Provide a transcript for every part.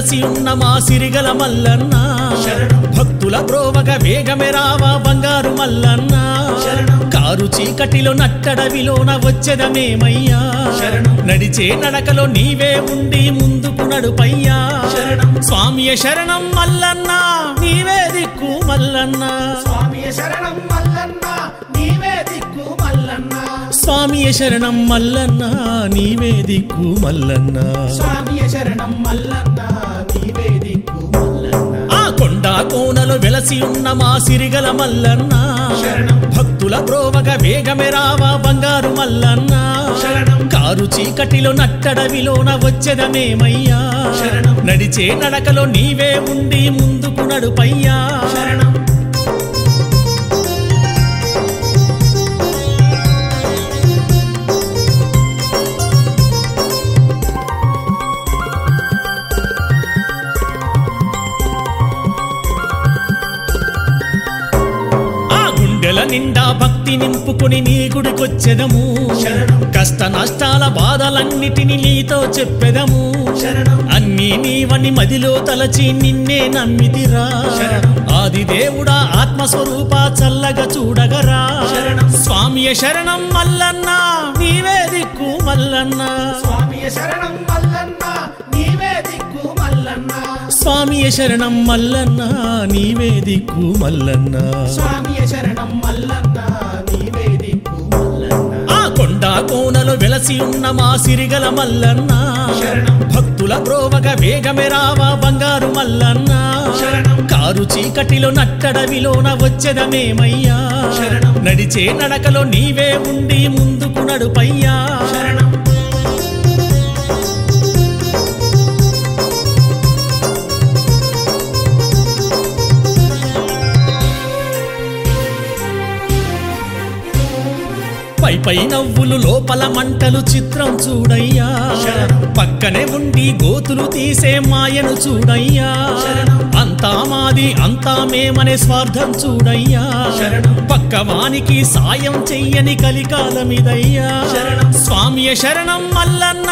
వెలసి ఉన్న మా సిరిగల మల్లన్న భక్తుల బ్రోవగ వేగమే రావా బంగారు మల్లన్న కారు చీకటిలో నట్టడవిలోన వచ్చెదమేమయ్యా నడిచే నడకలో నీవే ఉండి ముందుకు నడుపయ్యా స్వామియ శరణం మల్లన్న నీవే దిక్కు మల్లన్న స్వామియ శరణం మల్లన్న నీవే దిక్కు మల్లన్న స్వామియ శరణం మల్లన్న నీవే దిక్కు మల్లన్న స్వామియ శరణం మల్లన్న నీవే దిక్కు మల్లన్న ఆ కొండ కోనలో వెలసి ఉన్న మా సిరిగల మల్లన్న భక్తుల బ్రోవగ వేగమే రావా బంగారు మల్లన్న కారు చీకటిలో నట్టడవిలోన వచ్చెదమేమయ్యా నడిచే నడకలో నీవే ఉండి ముందుకు నడుపయ్యా నిండా భక్తి నింపుకుని నీ గుడికొచ్చెదము కష్ట నష్టాల బాధలన్నిటిని నీతో చెప్పెదము అన్నీ నీవని మదిలో తలచి నిన్నే నమ్మితిరా ఆది దేవుడా ఆత్మస్వరూప చల్లగా చూడగరా స్వామియ శరణం మల్లన్న నీవే దిక్కు మల్లన్న స్వామియ శరణం మల్లన్న నీవే దిక్కు మల్లన్న స్వామియ శరణం మల్లన్న నీవే దిక్కు మల్లన్న స్వామియ శరణం మల్లన్న నీవే దిక్కు మల్లన్న ఆ కొండ కోనలో వెలసి ఉన్న మా సిరిగల మల్లన్న భక్తుల బ్రోవగ వేగమే రావా బంగారు మల్లన్న కారు చీకటిలో నట్టడవిలోన వచ్చెదమేమయ్యా నడిచే నడకలో నీవే ఉండి ముందుకు నడుపయ్యా పై నవ్వులు లోపల మంటలు చిత్రం చూడయ్యా పక్కనే ఉండి గోతులు తీసే మాయను చూడయ్యా అంతా మాది అంతా మేమనే స్వార్థం చూడయ్యా పక్కవానికి సాయం చెయ్యని కలికాలమిదయ్యా స్వామియ శరణం మల్లన్న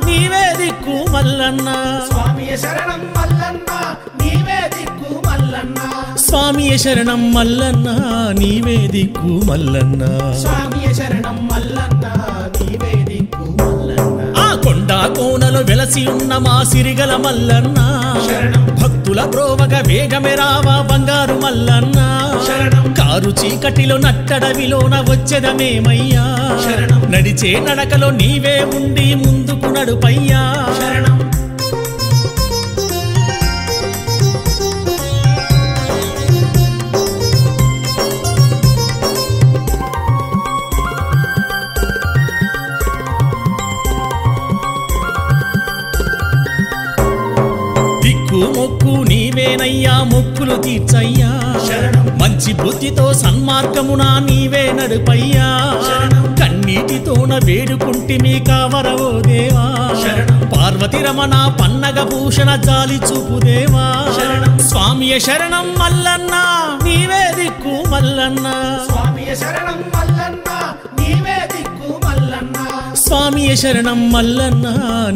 నీవే దిక్కు మల్లన్న స్వామియ శరణం మల్లన్న నీవే దిక్కు మల్లన్న స్వామియ శరణం మల్లన్న నీవే దిక్కు మల్లన్న స్వామియ శరణం మల్లన్న నీవే దిక్కు మల్లన్న ఆ కొండ కోనలో వెలసి ఉన్న మా సిరిగల మల్లన్న భక్తుల బ్రోవగ వేగమే రావా బంగారు మల్లన్న కారు చీకటిలో నట్టడవిలోన వచ్చెదమేమయ్యా నడిచే నడకలో నీవే ఉండి ముందుకు నడుపయ్యా మొక్కు నీవేనయ్యా మొక్కులు తీర్చయ్యా మంచి బుద్ధితో సన్మార్గమున నీవే నడుపయ్యా కన్నీటితోన వేడుకుంటి మీ కావరవో దేవా పార్వతి రమణ పన్నగ భూషణ జాలి చూపు దేవా స్వామియ శరణం మల్లన్న నీవే దిక్కు మల్లన్న స్వామియ శరణం మల్లన్న నీవే దిక్కు మల్లన్న స్వామియ శరణం మల్లన్న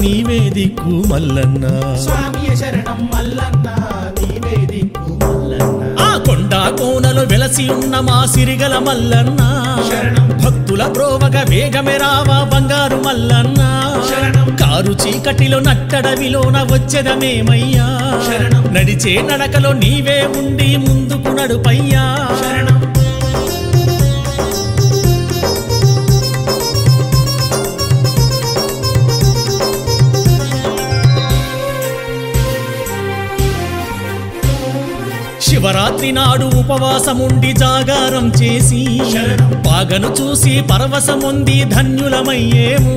నీవే దిక్కు మల్లన్న స్వామియ శరణం మల్లన్న నీవే దిక్కు మల్లన్న ఆ కొండ కోనలో వెలసి ఉన్న మా సిరిగల మల్లన్న భక్తుల బ్రోవగ వేగమే రావా బంగారు మల్లన్న కారు చీకటిలో నట్టడవిలోన వచ్చెదమేమయ్యా నడిచే నడకలో నీవే ఉండి ముందుకు నడుపయ్యా శివరాత్రి నాడు ఉపవాసముండి జాగారం చేసి పాగను చూసి పరవశముంది ధన్యులమయ్యేము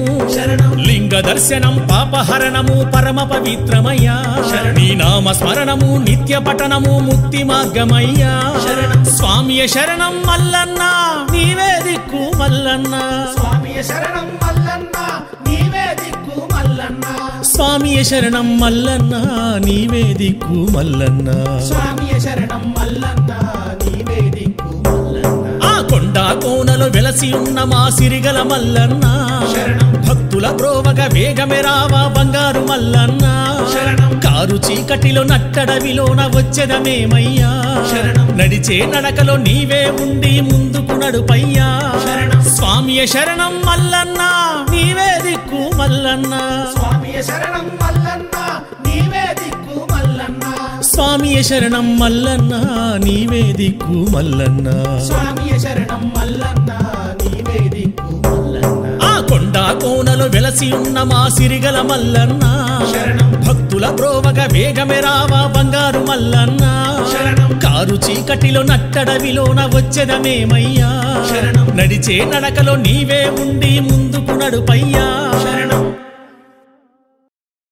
లింగ దర్శనం పాపహరణము పరమ పవిత్రమయ్యా నీ నామ స్మరణము నిత్య పఠనము ముక్తి మార్గమయ్యా స్వామియ శరణం మల్లన్న నీవే దిక్కు మల్లన్న స్వామియ శరణం మల్లన్న నీవే దిక్కు మల్లన్న స్వామియ శరణం మల్లన్న నీవే దిక్కు మల్లన్న స్వామియ శరణం మల్లన్న నీవే దిక్కు మల్లన్న ఆ కొండ కోనలో వెలసి ఉన్న మా సిరిగల మల్లన్న శరణం. భక్తుల బ్రోవగ వేగమే రావా బంగారు మల్లన్న శరణం. కారు చీకటిలో నట్టడవిలోన వచ్చెదమేమయ్యా శరణం. నడిచే నడకలో నీవే ఉండి ముందుకు నడుపయ్యా శరణం. స్వామియ శరణం మల్లన్న నీవే దిక్కు మల్లన్న స్వామియ శరణం మల్లన్న నీవే దిక్కు మల్లన్న స్వామియ శరణం మల్లన్న నీవే దిక్కు మల్లన్న స్వామియ శరణం మల్లన్న నీవే దిక్కు మల్లన్న ఆ కొండ కోనలో వెలసి ఉన్న మా సిరిగల మల్లన్న శరణం. భక్తుల బ్రోవగ వేగమే రావా బంగారు మల్లన్న శరణం. కారు చీకటిలో నట్టడవిలోన వచ్చెదమేమయ్యా శరణం. నడిచే నడకలో నీవే ఉండి ముందుకు నడుపయ్యా శరణం.